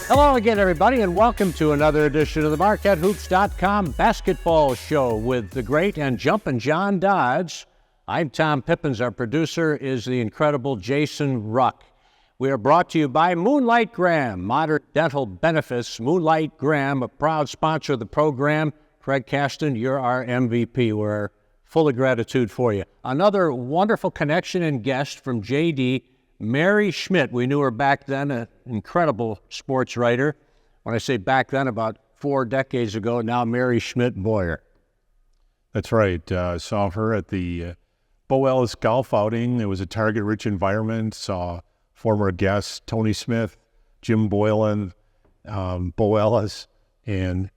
Hello again, everybody, and welcome to another edition of the MarquetteHoops.com basketball show with the great and jumpin' John Dodge. I'm Tom Pippins. Our producer is the incredible Jason Ruck. We are brought to you by Moonlight Graham, Modern Dental Benefits. Moonlight Graham, a proud sponsor of the program. Craig Caston, you're our MVP. We're full of gratitude for you. Another wonderful connection and guest from JD, Mary Schmitt. We knew her back then, an incredible sports writer. When I say back then, about 4 decades ago, now Mary Schmitt Boyer. That's right. Saw her at the Bo Ellis golf outing. It was a target-rich environment. Saw former guests Tony Smith, Jim Boylan, Bo Ellis, and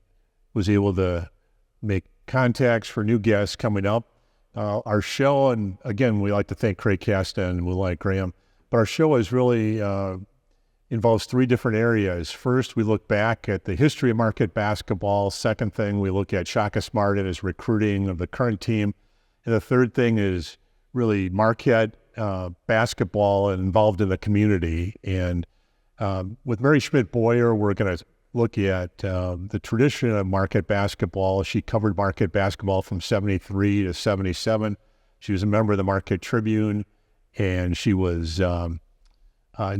was able to make contacts for new guests coming up. Our show, and again, we like to thank Craig Caston and Moonlight Graham, but our show is really involves 3 different areas. First, we look back at the history of Marquette basketball. Second thing, we look at Shaka Smart and his recruiting of the current team. And the third thing is really Marquette basketball and involved in the community. And with Mary Schmitt Boyer, we're going to look at the tradition of Marquette basketball. She covered Marquette basketball from 73 to 77. She was a member of the Marquette Tribune, and she was in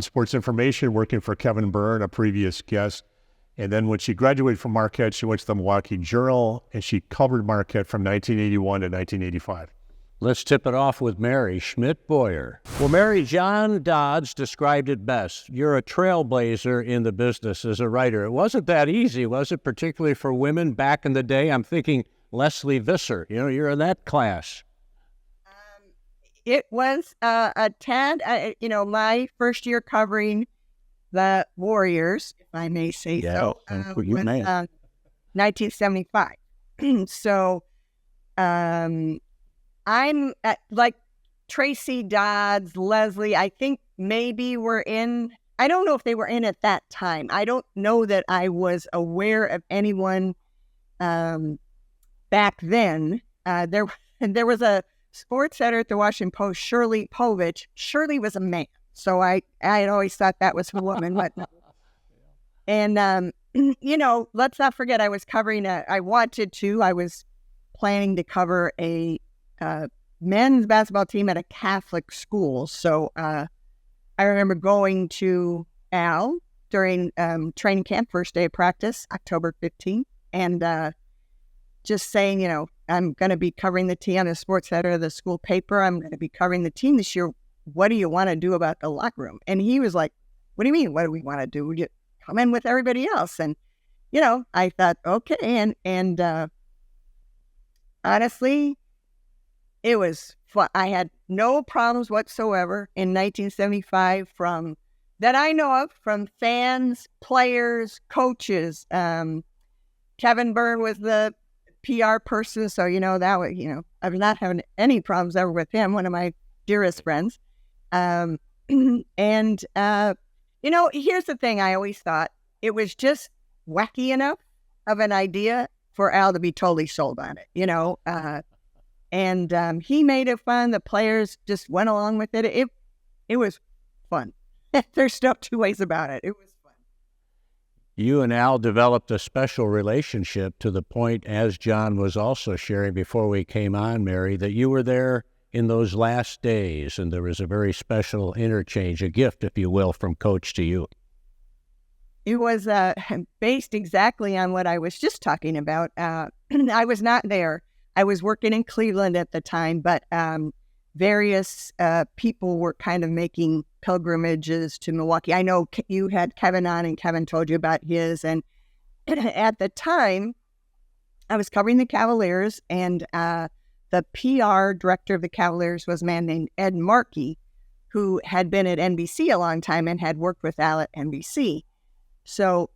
sports information working for Kevin Byrne, a previous guest. And then when she graduated from Marquette, she went to the Milwaukee Journal, and she covered Marquette from 1981 to 1985. Let's tip it off with Mary Schmitt Boyer. Well, Mary, John Dodge described it best. You're a trailblazer in the business as a writer. It wasn't that easy, was it, particularly for women back in the day? I'm thinking Leslie Visser. You know, you're in that class. It was a tad, my first year covering the Warriors, if I may say so, was 1975. So I'm like Tracy Dodds, Leslie, I think maybe were in, I don't know if they were in at that time. I don't know that I was aware of anyone back then. There was a sports editor at the Washington Post, Shirley Povich. Shirley was a man, so I had always thought that was a woman. But, and, let's not forget I was covering I was planning to cover a men's basketball team at a Catholic school. So I remember going to Al during training camp, first day of practice, October 15th, and just saying, I'm going to be covering the team. I'm the sports editor of the school paper. I'm going to be covering the team this year. What do you want to do about the locker room? And he was like, what do you mean? What do we want to do? We just come in with everybody else. And, I thought, okay. And honestly, it was fun. I had no problems whatsoever in 1975 that I know of, from fans, players, coaches. Kevin Byrne was the PR person, so that was, I was not having any problems ever with him, one of my dearest friends. And here's the thing, I always thought it was just wacky enough of an idea for Al to be totally sold on it, and he made it fun. The players just went along with it. It was fun. There's no 2 ways about it. It was fun. You and Al developed a special relationship to the point, as John was also sharing before we came on, Mary, that you were there in those last days, and there was a very special interchange, a gift, if you will, from Coach to you. It was based exactly on what I was just talking about. I was not there. I was working in Cleveland at the time, but various people were kind of making pilgrimages to Milwaukee. I know you had Kevin on, and Kevin told you about his. And at the time, I was covering the Cavaliers, and the PR director of the Cavaliers was a man named Ed Markey, who had been at NBC a long time and had worked with Al at NBC. So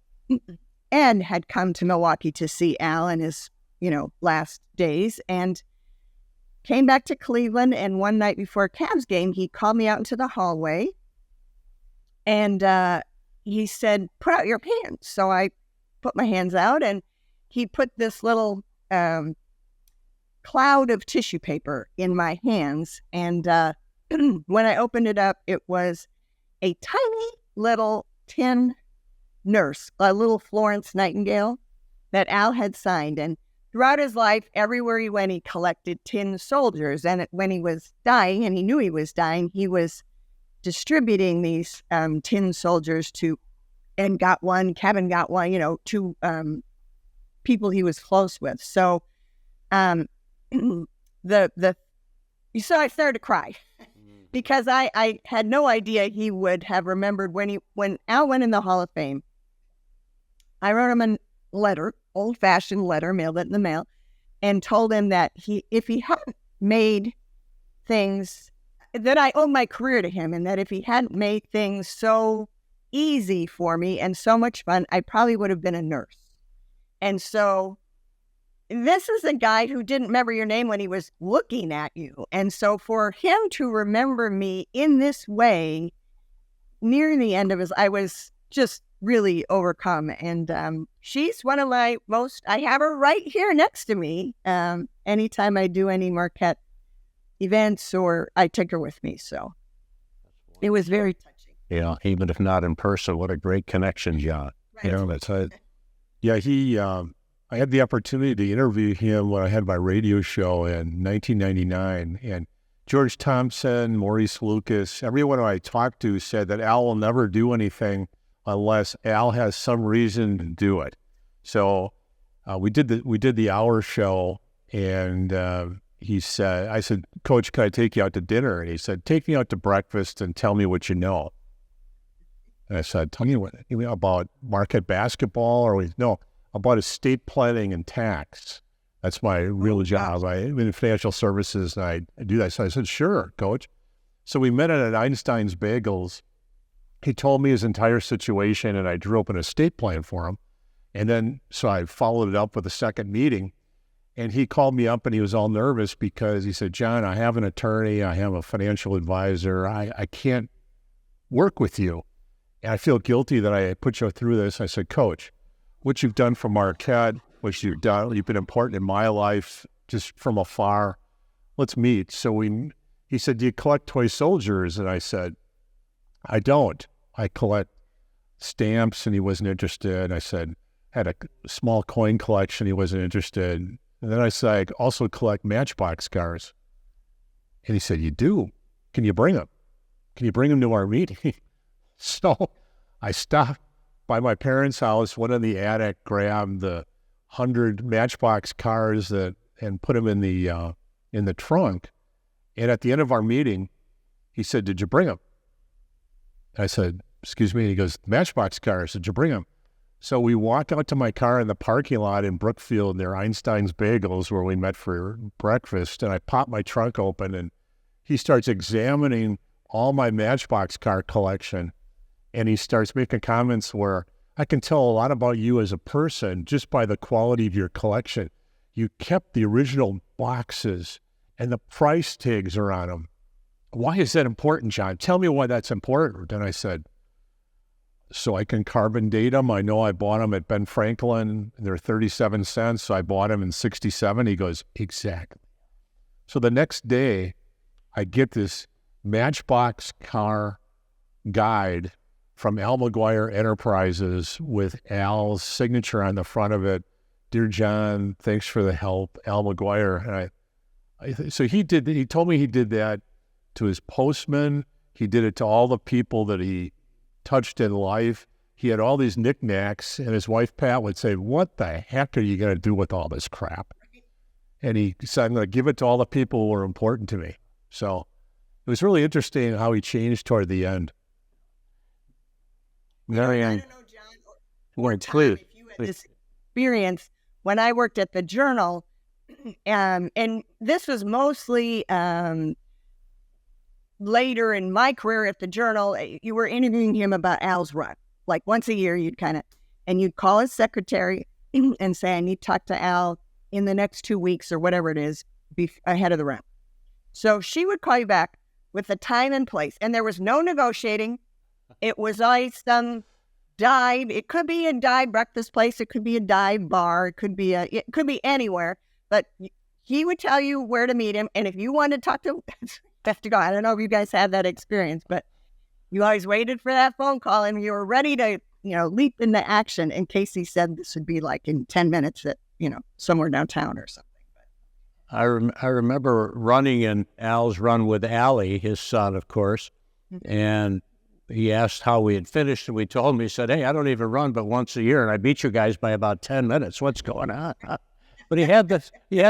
Ed had come to Milwaukee to see Al in his, last days, and came back to Cleveland. And one night before a Cavs game, he called me out into the hallway, and he said, "Put out your hands." So I put my hands out, and he put this little cloud of tissue paper in my hands. And when I opened it up, it was a tiny little tin nurse, a little Florence Nightingale that Al had signed. And throughout his life, everywhere he went, he collected tin soldiers. And when he was dying, and he knew he was dying, he was distributing these tin soldiers and got one, Kevin got one, to people he was close with. So I started to cry because I had no idea he would have remembered when Al went in the Hall of Fame. I wrote him a letter, old-fashioned letter, mailed it in the mail, and told him that if he hadn't made things, that I owed my career to him, and that if he hadn't made things so easy for me and so much fun, I probably would have been a nurse. And so this is a guy who didn't remember your name when he was looking at you. And so for him to remember me in this way near the end of I was just really overcome. And she's one of my I have her right here next to me. Anytime I do any Marquette events, or I take her with me. So it was very touching. Yeah, even if not in person, what a great connection, John. Right. That's it. Yeah, I had the opportunity to interview him when I had my radio show in 1999, and George Thompson, Maurice Lucas, everyone I talked to said that Al will never do anything unless Al has some reason to do it. So we did the hour show, and I said, Coach, can I take you out to dinner? And he said, take me out to breakfast and tell me what you know. And I said, tell me what about Marquette basketball, or no, about estate planning and tax. That's my real job. I'm in financial services, and I do that. So I said, sure, Coach. So we met at Einstein's Bagels. He told me his entire situation, and I drew up an estate plan for him. And then, so I followed it up with a second meeting, and he called me up, and he was all nervous because he said, John, I have an attorney, I have a financial advisor, I can't work with you. And I feel guilty that I put you through this. I said, Coach, what you've done for Marquette, you've been important in my life just from afar. Let's meet. So he said, do you collect toy soldiers? And I said, I don't. I collect stamps, and he wasn't interested. I said, had a small coin collection. He wasn't interested. And then I said, I also collect Matchbox cars. And he said, you do? Can you bring them? Can you bring them to our meeting? So I stopped by my parents' house, went in the attic, grabbed the 100 Matchbox cars and put them in the trunk. And at the end of our meeting, he said, did you bring them? I said, excuse me. And he goes, Matchbox cars, did you bring them? So we walked out to my car in the parking lot in Brookfield near Einstein's Bagels, where we met for breakfast. And I popped my trunk open, and he starts examining all my Matchbox car collection. And he starts making comments where I can tell a lot about you as a person just by the quality of your collection. You kept the original boxes, and the price tags are on them. Why is that important, John? Tell me why that's important. And I said, so I can carbon date them. I know I bought them at Ben Franklin. They're 37 cents. So I bought them in 67. He goes, exactly. So the next day, I get this Matchbox car guide from Al McGuire Enterprises with Al's signature on the front of it. Dear John, thanks for the help, Al McGuire. And so he told me he did that to his postman. He did it to all the people that he touched in life. He had all these knickknacks, and his wife, Pat, would say, what the heck are you going to do with all this crap? And he said, I'm going to give it to all the people who are important to me. So it was really interesting how he changed toward the end. Very I don't know, John, or Tom, if you had this experience when I worked at the Journal, and this was mostly later in my career at the Journal. You were interviewing him about Al's run. Like once a year, you'd call his secretary and say, I need to talk to Al in the next 2 weeks or whatever it is ahead of the run. So she would call you back with the time and place, and there was no negotiating. It was always some dive. It could be a dive breakfast place. It could be a dive bar. It could be anywhere. But he would tell you where to meet him. And if you wanted to talk to him, you have to go. I don't know if you guys had that experience, but you always waited for that phone call, and you were ready to leap into action. And Casey said this would be like in 10 minutes at, somewhere downtown or something. I remember running in Al's run with Allie, his son, of course, and he asked how we had finished, and we told him. He said, "Hey, I don't even run but once a year, and I beat you guys by about 10 minutes. What's going on?" But he had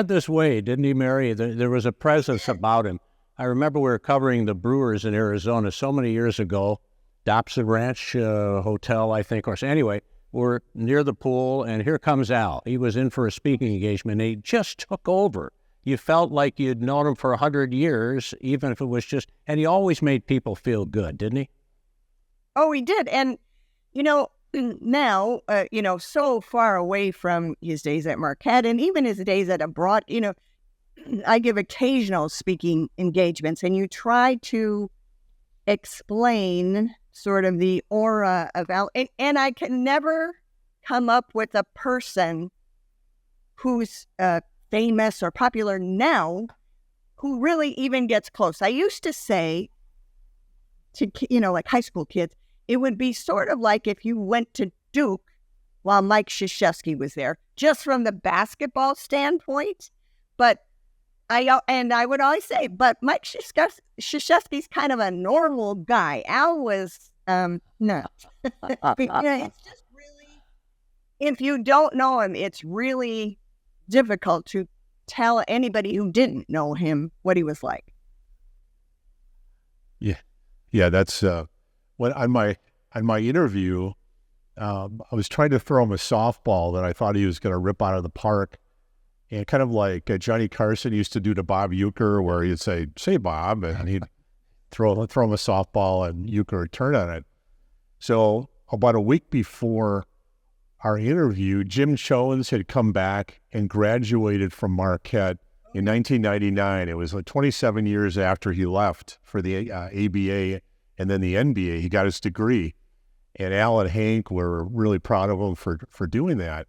this way, didn't he, Mary? There was a presence about him. I remember we were covering the Brewers in Arizona so many years ago, Dobson Ranch Hotel, I think, or so. Anyway, we're near the pool, and here comes Al. He was in for a speaking engagement, and he just took over. You felt like you'd known him for 100 years, even if it was just, and he always made people feel good, didn't he? Oh, he did. And, now, so far away from his days at Marquette and even his days at abroad, I give occasional speaking engagements, and you try to explain sort of the aura of Al. And I can never come up with a person who's famous or popular now who really even gets close. I used to say to, like high school kids, it would be sort of like if you went to Duke while Mike Krzyzewski was there, just from the basketball standpoint. But I would always say, but Mike Krzyzewski's kind of a normal guy. Al was, no. It's just really, if you don't know him, it's really difficult to tell anybody who didn't know him what he was like. Yeah, that's when on my interview, I was trying to throw him a softball that I thought he was going to rip out of the park, and kind of like Johnny Carson used to do to Bob Uecker, where he'd say Bob, and he'd throw him a softball, and Uecker would turn on it. So about a week before our interview, Jim Jones had come back and graduated from Marquette in 1999. It was like 27 years after he left for the ABA and then the NBA. He got his degree, and Al and Hank were really proud of him for doing that.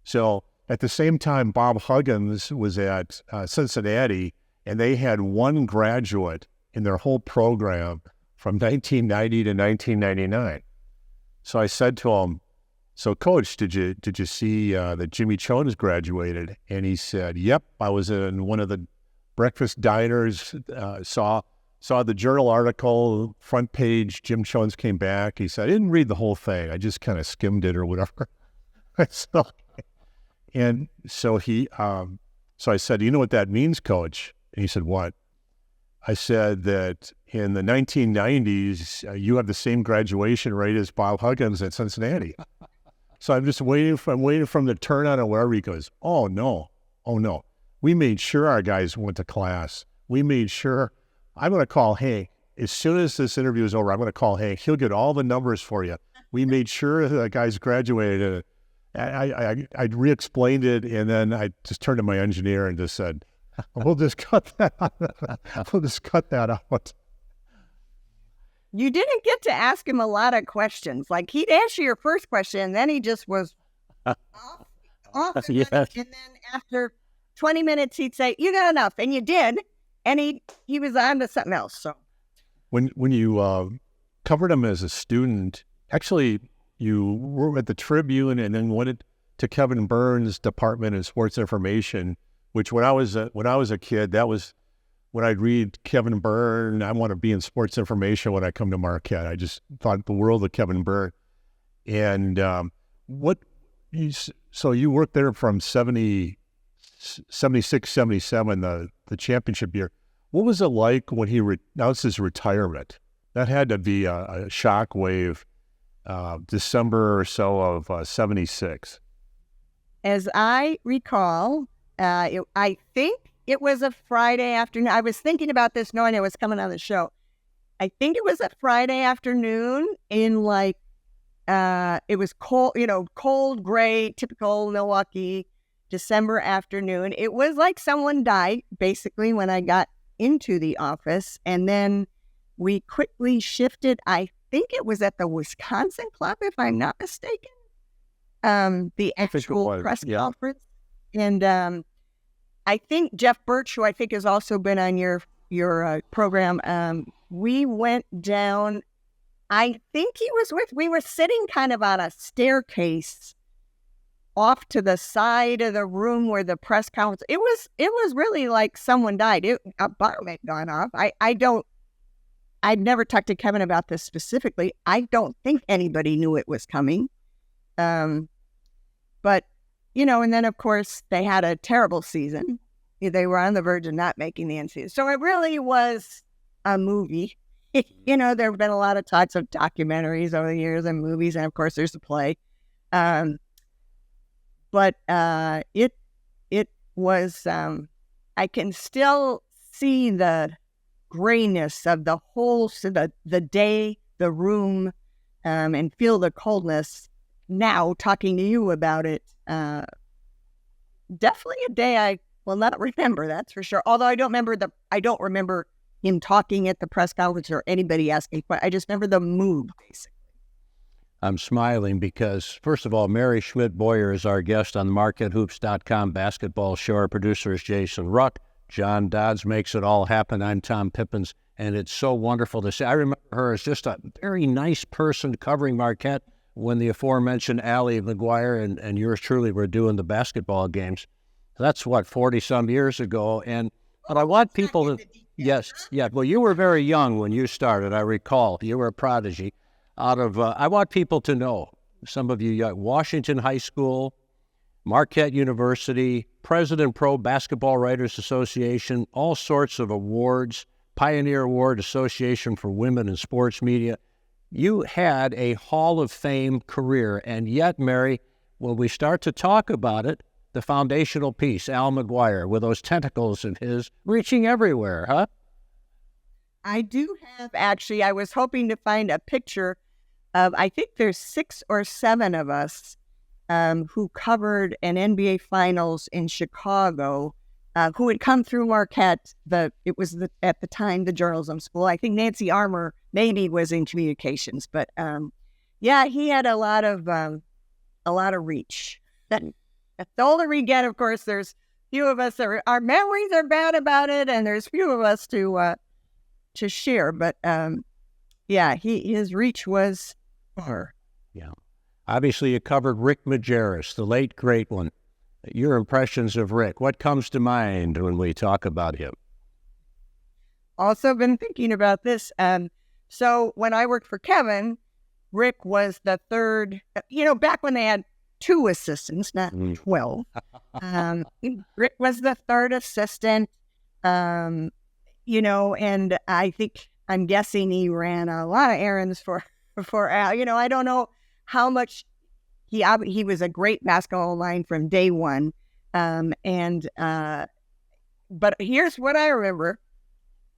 So at the same time, Bob Huggins was at Cincinnati, and they had one graduate in their whole program from 1990 to 1999. So I said to him, "So, Coach, did you see that Jimmy Jones graduated?" And he said, "Yep, I was in one of the breakfast diners, saw the Journal article, front page, Jim Jones came back." He said, "I didn't read the whole thing. I just kind of skimmed it or whatever." So I said, "You know what that means, Coach?" And he said, "What?" I said that in the 1990s, you have the same graduation rate as Bob Huggins at Cincinnati. So I'm just waiting for him to turn on or wherever. He goes, oh no. We made sure our guys went to class. We made sure. I'm going to call Hank. As soon as this interview is over, I'm going to call Hank. He'll get all the numbers for you. We made sure the guys graduated. I re-explained it, and then I just turned to my engineer and just said, we'll just cut that out. You didn't get to ask him a lot of questions. Like, he'd answer your first question, and then he just was off. Yes. And then after 20 minutes, he'd say, "You got enough," and you did. And he was on to something else. So when you covered him as a student, actually you were at the Tribune and then went to Kevin Burns' department in sports information, which when I was a kid, that was when I'd read Kevin Byrne. I want to be in sports information when I come to Marquette. I just thought the world of Kevin Byrne. And so you worked there from 76, 77, the championship year. What was it like when he announced his retirement? That had to be a shock wave, December or so of 76. As I recall, I think it was a Friday afternoon. I was thinking about this knowing it was coming on the show. I think it was a Friday afternoon in it was cold, gray, typical Milwaukee December afternoon. It was like someone died, basically, when I got into the office. And then we quickly shifted. I think it was at the Wisconsin Club, if I'm not mistaken, the actual press conference. And I think Jeff Birch, who I think has also been on your program, we went down I think we were sitting kind of on a staircase off to the side of the room where the press conference, it was really like someone died. A bomb had gone off. I'd never talked to Kevin about this specifically. I don't think anybody knew it was coming. But, and then of course they had a terrible season. They were on the verge of not making the NCAA. So it really was a movie. There have been a lot of talks of documentaries over the years and movies, and of course there's a play. But it was, I can still see the grayness of the whole, the day, the room, and feel the coldness now talking to you about it. Definitely a day I will not remember, that's for sure. Although I don't remember him talking at the press conference or anybody asking. I just remember the mood, basically. I'm smiling because, first of all, Mary Schmitt Boyer is our guest on the MarquetteHoops.com basketball show. Our producer is Jason Ruck. John Dodds makes it all happen. I'm Tom Pippins, and it's so wonderful to see. I remember her as just a very nice person covering Marquette when the aforementioned Allie McGuire and yours truly were doing the basketball games. That's 40-some years ago. But I want people to, yes, yeah. Well, you were very young when you started. I recall you were a prodigy. I want people to know, some of you, Washington High School, Marquette University, President Pro Basketball Writers Association, all sorts of awards, Pioneer Award, Association for Women in Sports Media. You had a Hall of Fame career, and yet, Mary, when we start to talk about it, the foundational piece, Al McGuire, with those tentacles of his reaching everywhere, huh? I do have, actually, I was hoping to find a picture of, I think there's 6 or 7 of us who covered an NBA Finals in Chicago, who had come through Marquette. At the time, the journalism school. I think Nancy Armour maybe was in communications, but he had a lot of reach. The older we get, of course, there's few of us our memories are bad about it, and there's few of us to share. But his reach was far. Yeah. Obviously, you covered Rick Majerus, the late great one. Your impressions of Rick, what comes to mind when we talk about him? Also been thinking about this. So when I worked for Kevin, Rick was the third, back when they had 2 assistants, not 12. Rick was the third assistant, and I'm guessing he ran a lot of errands for Al. I don't know how much he was a great basketball mind from day one. But here's what I remember.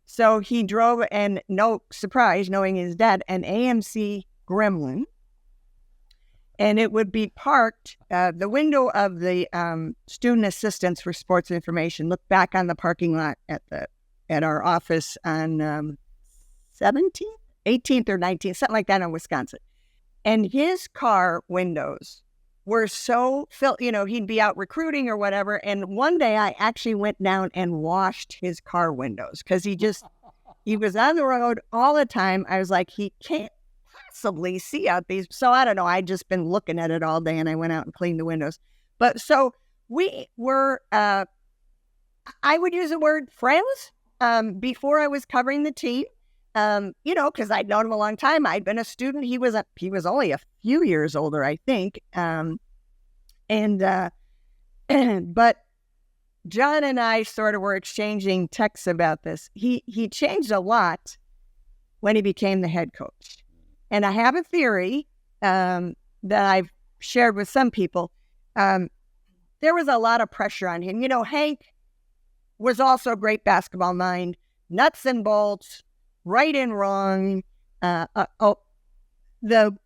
So he drove, and no surprise, knowing his dad, an AMC Gremlin, and it would be parked, the window of the student assistants for sports information looked back on the parking lot at our office on 17th, 18th or 19th, something like that, in Wisconsin. And his car windows were so filled, he'd be out recruiting or whatever. And one day I actually went down and washed his car windows because he was on the road all the time. I was like, he can't possibly see out these. So I don't know. I'd just been looking at it all day, and I went out and cleaned the windows. But so we were, I would use the word friends before I was covering the team. Because I'd known him a long time. I'd been a student. He was only a few years older, I think. But John and I sort of were exchanging texts about this. He changed a lot when he became the head coach. And I have a theory that I've shared with some people. There was a lot of pressure on him. Hank was also a great basketball mind, nuts and bolts, right and wrong, the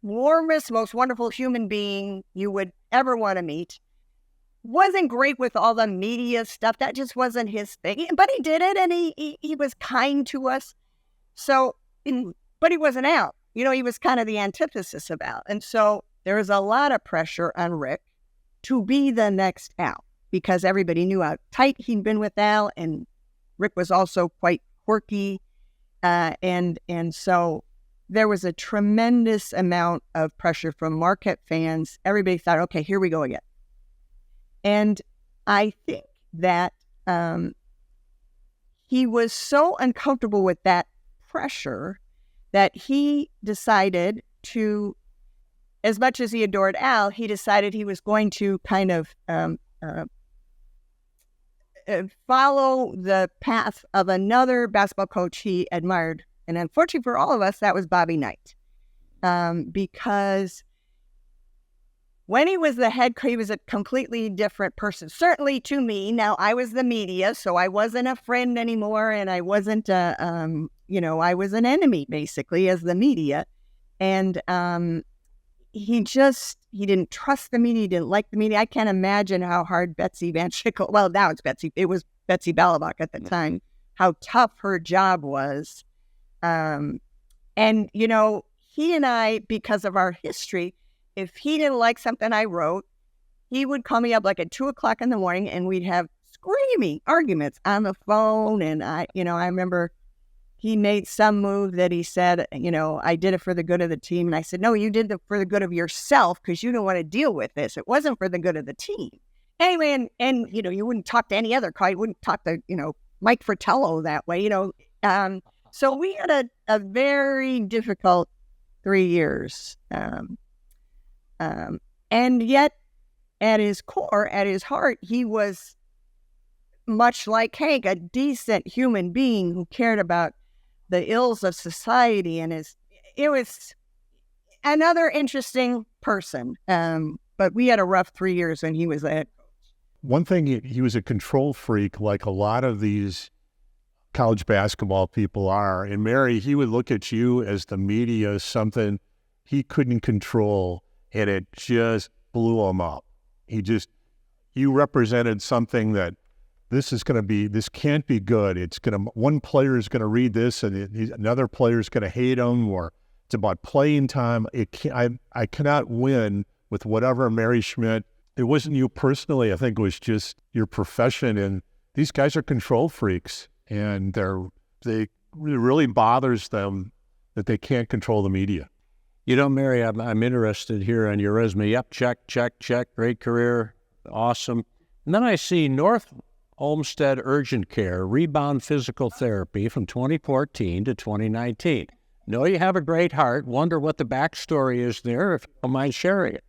warmest, most wonderful human being you would ever want to meet. Wasn't great with all the media stuff. That just wasn't his thing. But he did it, and he was kind to us. So, but he wasn't Al. He was kind of the antithesis of Al. And so there was a lot of pressure on Rick to be the next Al, because everybody knew how tight he'd been with Al, and Rick was also quite quirky. And so there was a tremendous amount of pressure from Marquette fans. Everybody thought, okay, here we go again. And I think that he was so uncomfortable with that pressure that he decided to, as much as he adored Al, he decided he was going to kind of follow the path of another basketball coach he admired. And unfortunately for all of us, that was Bobby Knight. Because when he was the head coach, he was a completely different person, certainly to me. Now, I was the media, so I wasn't a friend anymore, and I wasn't, I was an enemy, basically, as the media. And he didn't trust the media, he didn't like the media. I can't imagine how hard Betsy Van Sickle, well, now it was Betsy Balabach at the time, how tough her job was. And, he and I, because of our history, if he didn't like something I wrote, he would call me up like at 2:00 in the morning, and we'd have screaming arguments on the phone. And I remember he made some move that he said, I did it for the good of the team. And I said, no, you did it for the good of yourself, because you don't want to deal with this. It wasn't for the good of the team. Anyway, and you wouldn't talk to any other guy. You wouldn't talk to, Mike Fratello that way, So we had a very difficult 3 years. And yet, at his core, at his heart, he was much like Hank, a decent human being who cared about the ills of society. And it was another interesting person. But we had a rough 3 years when he was there. One thing, he was a control freak, like a lot of these college basketball people are. And Mary, he would look at you as the media as something he couldn't control, and it just blew him up. You represented something that this can't be good. One player is going to read this, and another player is going to hate him, or it's about playing time. I cannot win with whatever Mary Schmitt. It wasn't you personally. I think it was just your profession. And these guys are control freaks, and it really bothers them that they can't control the media. Mary, I'm interested here on your resume. Yep, check. Great career, awesome. And then I see North Olmsted Urgent Care, Rebound Physical Therapy from 2014 to 2019. Know you have a great heart. Wonder what the backstory is there, if you don't mind sharing it.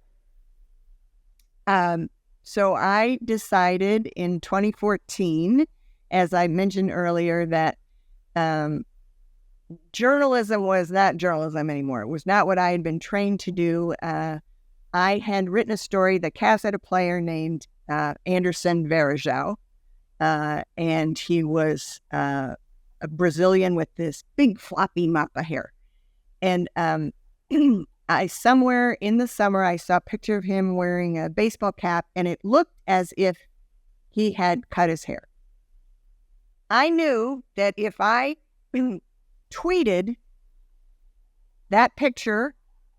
So I decided in 2014, as I mentioned earlier, that journalism was not journalism anymore. It was not what I had been trained to do. I had written a story. The Cavs had a player named Anderson Varejão, and he was a Brazilian with this big floppy mop of hair. And somewhere in the summer, I saw a picture of him wearing a baseball cap, and it looked as if he had cut his hair. I knew that if I tweeted that picture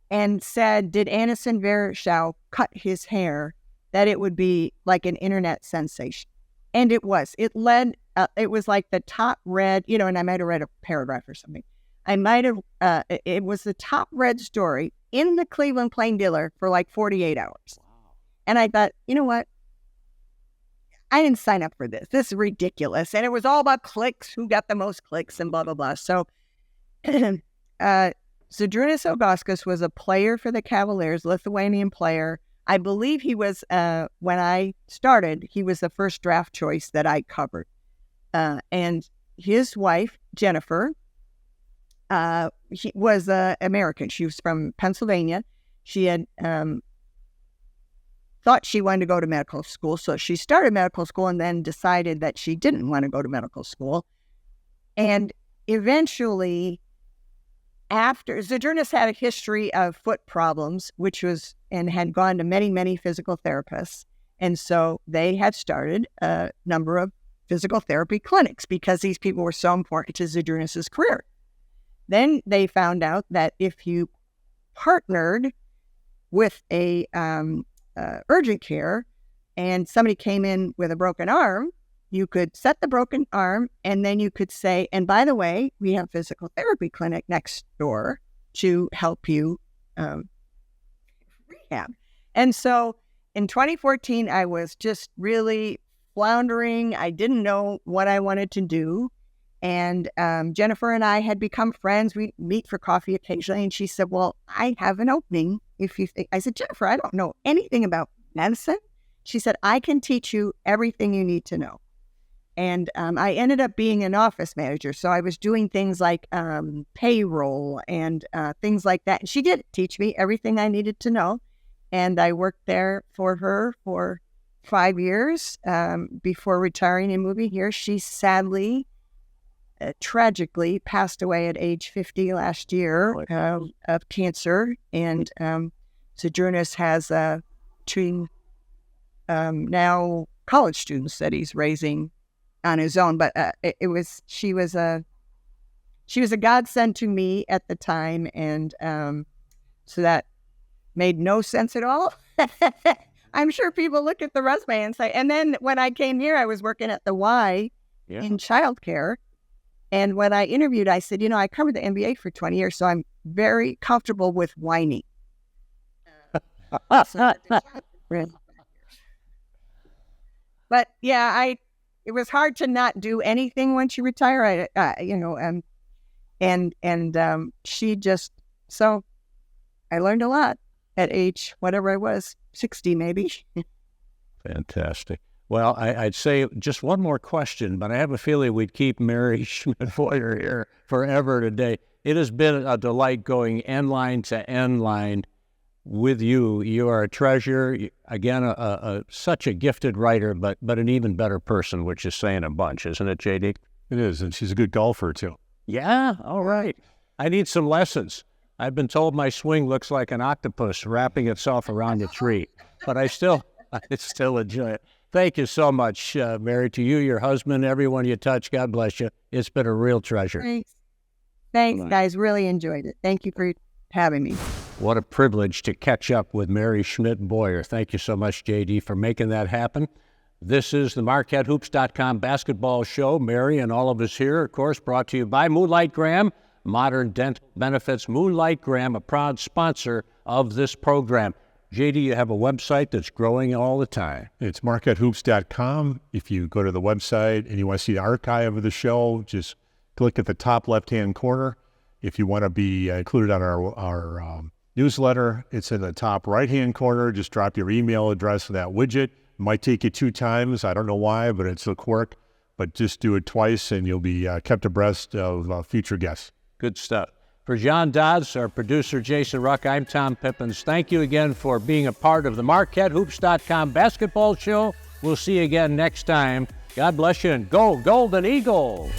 and said, did Anderson Varejão cut his hair, that it would be like an internet sensation. And it was. It was like the top read, and I might have read a paragraph or something. It was the top read story in the Cleveland Plain Dealer for like 48 hours. Wow. And I thought, you know what? I didn't sign up for this. This is ridiculous. And it was all about clicks, who got the most clicks and blah, blah, blah. So Zydrunas Ilgauskas was a player for the Cavaliers, Lithuanian player. I believe he was, when I started, he was the first draft choice that I covered. And his wife, Jennifer, she was American. She was from Pennsylvania. She had thought she wanted to go to medical school, so she started medical school and then decided that she didn't want to go to medical school. And eventually, after Zydrunas had a history of foot problems, and had gone to many, many physical therapists. And so they had started a number of physical therapy clinics because these people were so important to Zydrunas' career. Then they found out that if you partnered with a urgent care and somebody came in with a broken arm, you could set the broken arm and then you could say, and by the way, we have a physical therapy clinic next door to help you rehab. And so in 2014, I was just really floundering. I didn't know what I wanted to do. And Jennifer and I had become friends. We meet for coffee occasionally. And she said, well, I have an opening. If you think, I said, Jennifer, I don't know anything about medicine. She said, I can teach you everything you need to know. And I ended up being an office manager. So I was doing things like payroll and things like that. And she did teach me everything I needed to know. And I worked there for her for 5 years before retiring and moving here. She sadly, tragically passed away at age 50 last year of cancer. And Sojourner has two now college students that he's raising on his own. But she was a godsend to me at the time. And so that made no sense at all. I'm sure people look at the resume and say, and then when I came here, I was working at the Y in childcare. And when I interviewed, I said, I covered the NBA for 20 years, so I'm very comfortable with whining. But yeah, it was hard to not do anything once you retire. She just, so I learned a lot at age, whatever I was, 60 maybe. Fantastic. Well, I'd say just one more question, but I have a feeling we'd keep Mary Schmitt-Boyer here forever today. It has been a delight going end line to end line with you. You are a treasure. Again, such a gifted writer, but an even better person, which is saying a bunch, isn't it, JD? It is, and she's a good golfer, too. Yeah? All right. I need some lessons. I've been told my swing looks like an octopus wrapping itself around a tree, but I still enjoy it. Thank you so much, Mary, to you, your husband, everyone you touch. God bless you. It's been a real treasure. Thanks, guys. Really enjoyed it. Thank you for having me. What a privilege to catch up with Mary Schmitt-Boyer. Thank you so much, JD, for making that happen. This is the MarquetteHoops.com basketball show. Mary and all of us here, of course, brought to you by Moonlight Graham, Modern Dental Benefits. Moonlight Graham, a proud sponsor of this program. JD, you have a website that's growing all the time. It's MarquetteHoops.com. If you go to the website and you want to see the archive of the show, just click at the top left-hand corner. If you want to be included on our newsletter, it's in the top right-hand corner. Just drop your email address in that widget. It might take you 2 times. I don't know why, but it's a quirk. But just do it twice, and you'll be kept abreast of future guests. Good stuff. For John Dodds, our producer, Jason Ruck, I'm Tom Pippins. Thank you again for being a part of the MarquetteHoops.com basketball show. We'll see you again next time. God bless you, and go Golden Eagles!